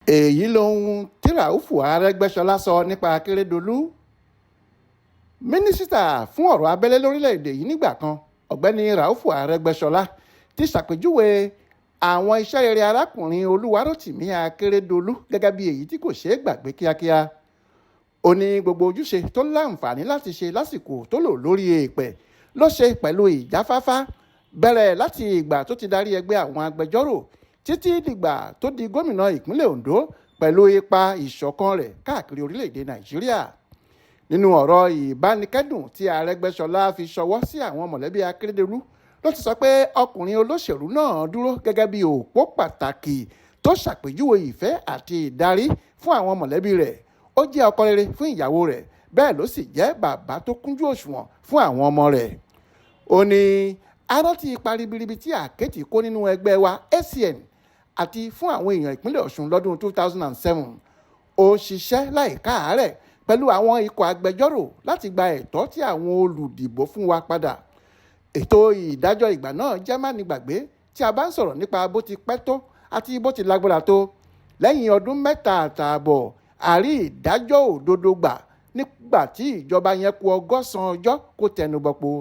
èyí lohun tí Raufu Arẹgbẹṣọla sọ nípa Akeredolu. Mínísítà fún ọ̀rọ̀ abẹ́lé lórílẹ̀‐èdè yìí nígbà kan ọ̀gbẹ́ni Raufu Arẹgbẹṣọla ti ṣàpèjúwe àwọn iṣẹ́ rere arákùnrin Olúwarótìmí Akeredolu gẹ́gẹ́ bí èyí tí kò ṣeé gbàgbé kíákíá. Ó ní gbogbo ojúṣe tó láǹfààní láti ṣe lásìkò tó lò lórí èèpẹ̀ ló ṣe pẹ̀lú ìjáfáfá, bẹ̀rẹ̀ láti ìgbà tó ti darí ẹgbẹ́ àwọn agbẹjọ́rò títí dìgbà tó di gómìnà ìpínlẹ̀ Ondo pẹ̀lú ipa ìṣọ̀kan rẹ̀ káàkiri orílẹ̀-èdè Nàìjíríà. Nínú ọ̀rọ̀ ìbánikẹ́dùn tí Arẹgbẹṣọla fi ṣọwọ́ sí àwọn mọ̀lẹ́bí Akeredolu ló ti sọ pé ọkùnrin olóṣèlú náà dúró gẹ́gẹ́ bí òpó pàtàkì tó ṣàpèjúwe ìfẹ́ àti ìdarí fún àwọn mọ̀lẹ́bí rẹ̀. Ó jẹ́ ọkọ rere fún ìyàwó rẹ̀, bẹ́ẹ̀ ló sì jẹ́ bàbá tó kúnjú òṣùwọ̀n fún àwọn ọmọ rẹ̀. Ó ní arántí ipa ribiribi tí Àkẹ́tì kó nínú ẹgbẹ́ wa ACN àti fún àwọn èèyàn ìpínlẹ̀ Ọ̀ṣun lọ́dún 2007. Ó ṣiṣẹ́ láìkáàárẹ̀ pẹ̀lú àwọn ikọ̀ agbẹjọ́rò láti gba ẹ̀tọ́ tí àwọn olùdìbò fún wa padà. Ètò ìdájọ́ ìgbà náà jẹ́ mánigbàgbé tí a bá ń sọ̀rọ̀ nípa bó ti pẹ́ tó àti bó ti lágbára tó. Lẹ́yìn ọdún 3 àtààbọ̀ àrí ìdájọ́ òdodo gbà nígbà tí ìjọba yẹn kù 100 ọjọ́ kó tẹnubọpo.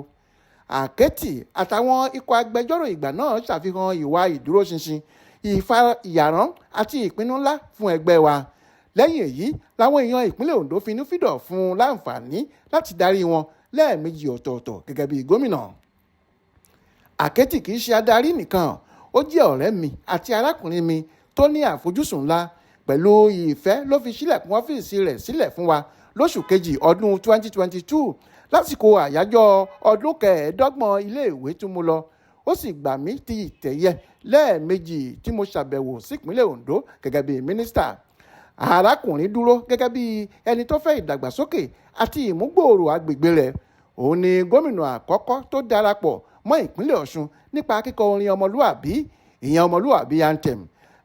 Àkẹ́tì àtàwọn ikọ̀ agbẹjọ́rò ìgbà náà ṣàfihàn ìwà ìdúróṣinṣin, ìfarahàn àti ìpinnu ńlá fún ẹgbẹ́ wa. Lẹ́yìn èyí làwọn èèyàn ìpínlẹ̀ Ondo finúfídọ̀ fún un láǹfààní láti darí wọn lẹ́ẹ̀mejì ọ̀tọ̀ọ̀tọ̀ gẹ́gẹ́ bí gómìnà. Àkẹ́tì kì í ṣe adarí nìkan, ó jẹ́ ọ̀rẹ́ mi àti arákùnrin mi tó ní àfojúsùn ńlá. Pẹ̀lú ìfẹ́ ló fi sílẹ̀kùn ọ́fíìsì rẹ̀ sílẹ̀ fún wa lóṣù kejì ọdún 2022 lásìkò àyájọ́ ọdún 25 iléèwé tí mo lọ. Ó sì gbà mí ti ìtẹ̀yẹ lẹ́ẹ̀mejì tí mo ṣàbẹ̀wò sípínlẹ̀ Ondo gẹ́gẹ́ bí mínísítà. Arákùnrin dúró gẹ́gẹ́ bí ẹni tó fẹ́ ìdàgbàsókè àti ìmúgbòòrò agbègbè rẹ̀. Òun ni gómìnà àkọ́kọ́ tó darapọ̀ mọ́ ìpínlẹ̀ Ọ̀ṣun nípa kíkọ orin ọmọlúàbí, ìyẹn ọmọlúàbí anthem.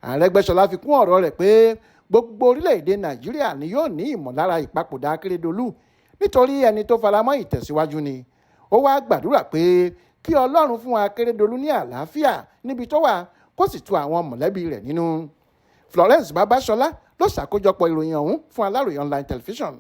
Arẹgbẹṣọla fi kún ọ̀rọ̀ rẹ̀ pé gbogbo orílẹ̀-èdè Nàìjíríà ni yóò ní ìmọ̀lára ìpapòdà Akeredolu nítorí ẹni tó faramọ́ ìtẹ̀síwájú ni. Ó wá gbàdúrà pé kí Ọlọ́run fún Akeredolu ní àlàáfíà níbi tó wà kó sì tu àwọn mọ̀lẹ́bí rẹ̀ nínú. Florence Babasola ló ṣàkójọpọ̀ ìròyìn ọ̀hún fún Aláròyé online television.